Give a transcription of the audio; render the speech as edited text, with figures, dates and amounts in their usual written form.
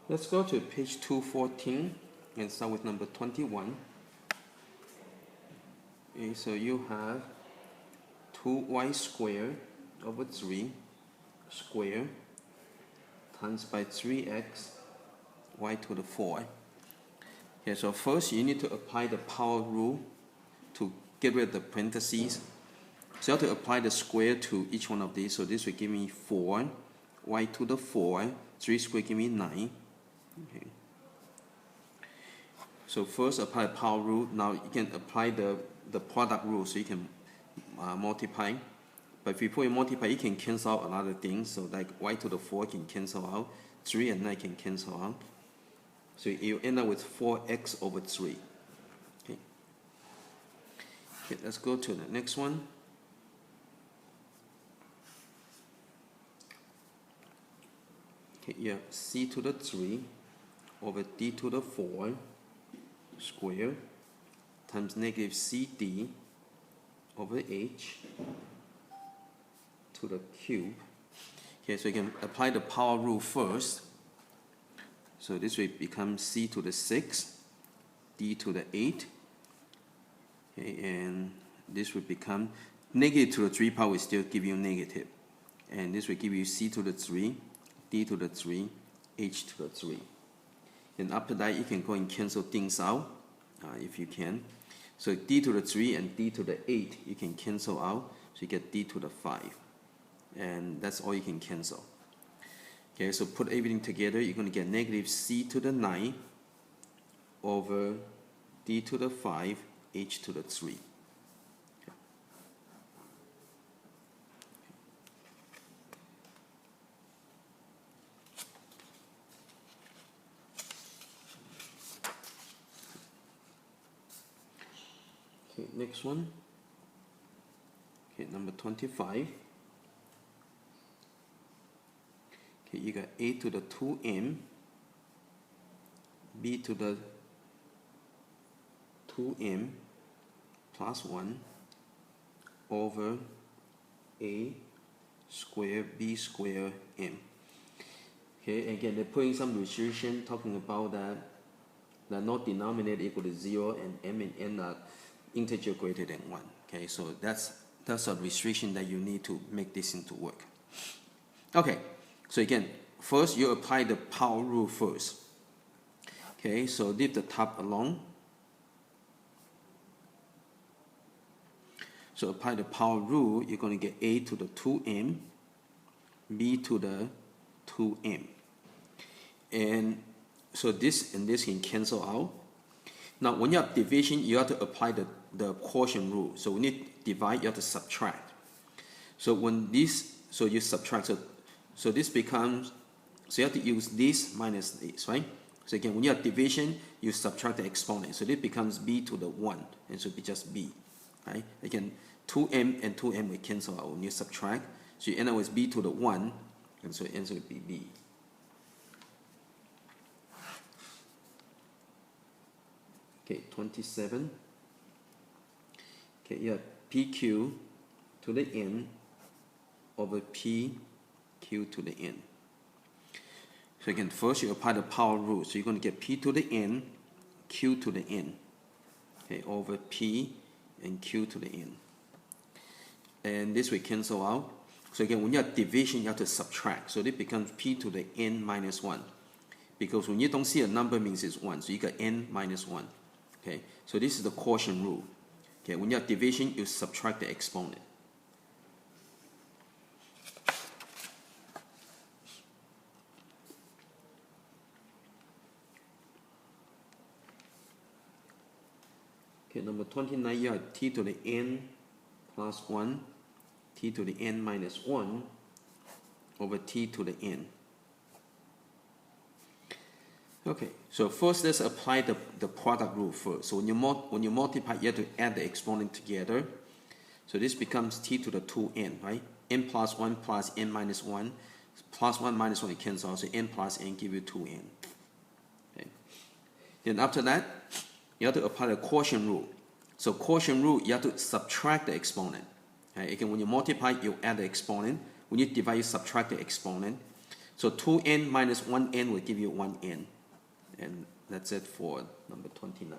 Let's go to page 214 and start with number 21. Okay, so you have 2y squared over 3 squared times by 3x y to the 4. Okay, so first you need to apply the power rule to get rid of the parentheses. So you have to apply the square to each one of these. So this will give me 4, y to the 4, 3 squared give me 9. Okay. So first apply the power rule. Now you can apply the product rule, so you can multiply. But before you multiply, you can cancel out a lot of things. So like y to the 4 can cancel out, 3 and 9 can cancel out. So you end up with 4x over 3. Okay. Okay, let's go to the next one. Okay, you have c to the 3 over d to the 4 squared times negative cd over h to the cube. Okay, so you can apply the power rule first. So this will become c to the 6, d to the 8. Okay, and this will become negative to the 3 power will still give you negative. And this will give you c to the 3, d to the 3, h to the 3. And after that, you can go and cancel things out if you can. So d to the 3 and d to the 8, you can cancel out. So you get d to the 5. And that's all you can cancel. Okay, so put everything together, you're going to get negative c to the 9 over d to the 5, h to the 3. Okay, next one. Okay, number 25. Okay, you got a to the 2m, b to the 2m plus 1 over a squared b squared m. Okay, again, they're putting some restriction talking about that no denominator equal to 0 and m and n are integer greater than 1. Okay, so that's a restriction that you need to make this into work. Okay, so again, first you apply the power rule first. Okay, so leave the top alone. So apply the power rule, you're going to get a to the 2m, b to the 2m. And so this and this can cancel out. Now, when you have division, you have to apply the quotient rule. So when you divide, you have to subtract. So when this, so you subtract, so this becomes, so you have to use this minus this, right? So again, when you have division, you subtract the exponent. So this becomes b to the 1, and so it'll be just b, right? Again, 2m and 2m will cancel out when you subtract. So you end up with b to the 1, and so the answer would be b. Okay, 27. Okay, you have pq to the n over pq to the n. So again, first you apply the power rule. So you're going to get p to the n, q to the n. Okay, over p and q to the n. And this will cancel out. So again, when you have division, you have to subtract. So this becomes p to the n minus 1. Because when you don't see a number, means it's 1. So you got n minus 1. Okay, so this is the quotient rule. Okay, when you have division, you subtract the exponent. Okay, number 29, you have t to the n plus 1, t to the n minus 1 over t to the n. Okay, so first let's apply the product rule first. So when you multiply, you have to add the exponent together. So this becomes t to the 2n, right? n plus 1 plus n minus 1. Plus 1 minus 1 cancel out, so n plus n give you 2n. Okay. Then after that, you have to apply the quotient rule. So quotient rule, you have to subtract the exponent. Okay. Again, when you multiply, you add the exponent. When you divide, you subtract the exponent. So 2n minus 1n will give you 1n. And that's it for number 29.